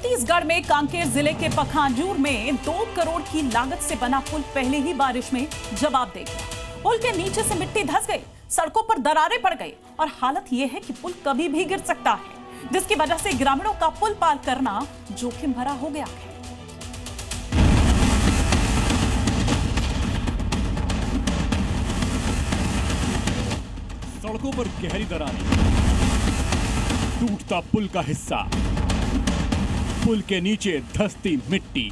छत्तीसगढ़ में कांकेर जिले के पखांजूर में 2 करोड़ की लागत से बना पुल पहले ही बारिश में जवाब दे गया। पुल के नीचे से मिट्टी धंस गई, सड़कों पर दरारें पड़ गई और हालत यह है कि पुल कभी भी गिर सकता है, जिसकी वजह से ग्रामीणों का पुल पार करना जोखिम भरा हो गया है। सड़कों पर गहरी दरारें, टूटता पुल का हिस्सा, पुल के नीचे धंसती मिट्टी,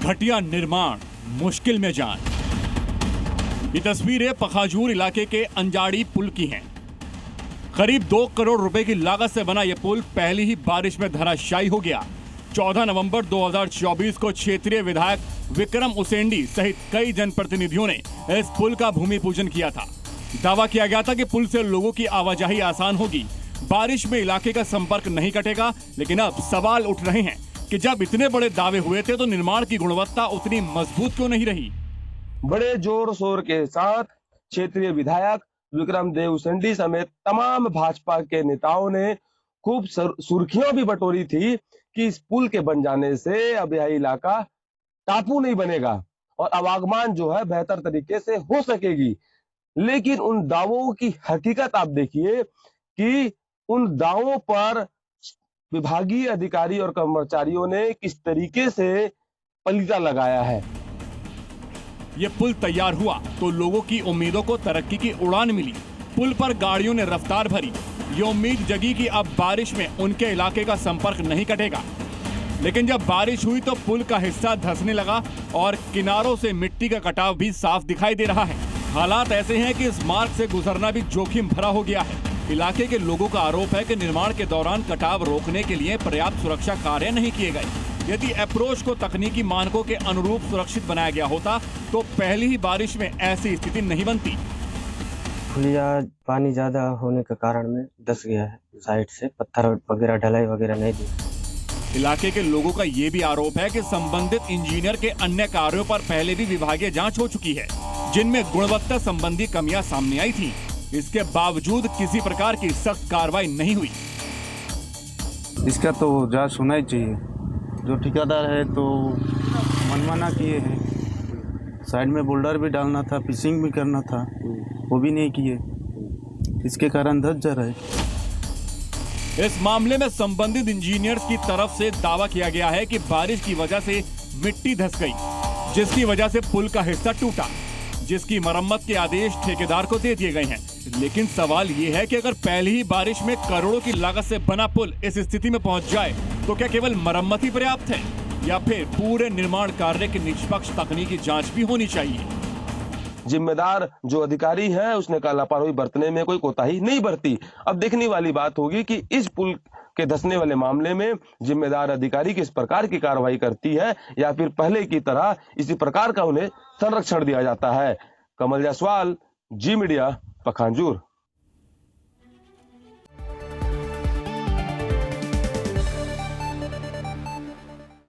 घटिया निर्माण, मुश्किल में जान। ये तस्वीरें पखांजूर इलाके के अंजाड़ी पुल की हैं। करीब 2 करोड़ रुपए की लागत से बना यह पुल पहली ही बारिश में धराशायी हो गया। 14 नवंबर 2024 को क्षेत्रीय विधायक विक्रम उसेंडी सहित कई जनप्रतिनिधियों ने इस पुल का भूमि पूजन किया था। दावा किया गया था कि पुल से लोगों की आवाजाही आसान होगी, बारिश में इलाके का संपर्क नहीं कटेगा। लेकिन अब सवाल उठ रहे हैं कि जब इतने बड़े दावे हुए थे तो निर्माण की गुणवत्ता उतनी मजबूत क्यों नहीं रही। बड़े जोर शोर के साथ क्षेत्रीय विधायक विक्रम देव उसेंडी समेत तमाम भाजपा के नेताओं ने खूब सुर्खियां भी बटोरी थी कि इस पुल के बन जाने से अब यह इलाका टापू नहीं बनेगा और आवागमन जो है बेहतर तरीके से हो सकेगी। लेकिन उन दावों की हकीकत आप देखिए कि उन दावों पर विभागीय अधिकारी और कर्मचारियों ने किस तरीके से पलीता लगाया है। ये पुल तैयार हुआ तो लोगों की उम्मीदों को तरक्की की उड़ान मिली। पुल पर गाड़ियों ने रफ्तार भरी, ये उम्मीद जगी कि अब बारिश में उनके इलाके का संपर्क नहीं कटेगा। लेकिन जब बारिश हुई तो पुल का हिस्सा धंसने लगा और किनारों से मिट्टी का कटाव भी साफ दिखाई दे रहा है। हालात ऐसे हैं कि इस मार्ग से गुजरना भी जोखिम भरा हो गया है। इलाके के लोगों का आरोप है कि निर्माण के दौरान कटाव रोकने के लिए पर्याप्त सुरक्षा कार्य नहीं किए गए। यदि अप्रोच को तकनीकी मानकों के अनुरूप सुरक्षित बनाया गया होता तो पहली ही बारिश में ऐसी स्थिति नहीं बनती। पुलिया पानी ज्यादा होने के कारण में धंस गया है, साइड से पत्थर वगैरह ढलाई वगैरह नहीं दी। इलाके के लोगों का ये भी आरोप है कि संबंधित इंजीनियर के अन्य कार्यों पर पहले भी विभागीय जांच हो चुकी है, जिनमें गुणवत्ता संबंधी कमियां सामने आई थी। इसके बावजूद किसी प्रकार की सख्त कार्रवाई नहीं हुई। इसका तो जांच होना ही चाहिए। जो ठेकेदार है तो मनमाना किए हैं, साइड में बोल्डर भी डालना था, फिशिंग भी करना था, वो भी नहीं किए, इसके कारण धंस जा रहा है। इस मामले में संबंधित इंजीनियर्स की तरफ से दावा किया गया है कि बारिश की वजह से मिट्टी धंस गई, जिसकी वजह से पुल का हिस्सा टूटा, जिसकी मरम्मत के आदेश ठेकेदार को दे दिए गए हैं। लेकिन सवाल ये है कि अगर पहली ही बारिश में करोड़ों की लागत से बना पुल इस स्थिति में पहुंच जाए तो क्या केवल मरम्मत ही पर्याप्त है या फिर पूरे निर्माण कार्य की निष्पक्ष तकनीकी जांच भी होनी चाहिए। जिम्मेदार जो अधिकारी है उसने लापरवाही बरतने में कोई कोताही नहीं बरती। अब देखने वाली बात होगी कि इस पुल के धंसने वाले मामले में जिम्मेदार अधिकारी किस प्रकार की कार्रवाई करती है या फिर पहले की तरह इसी प्रकार का उन्हें संरक्षण दिया जाता है। कमल जायसवाल, जी मीडिया, पखांजूर।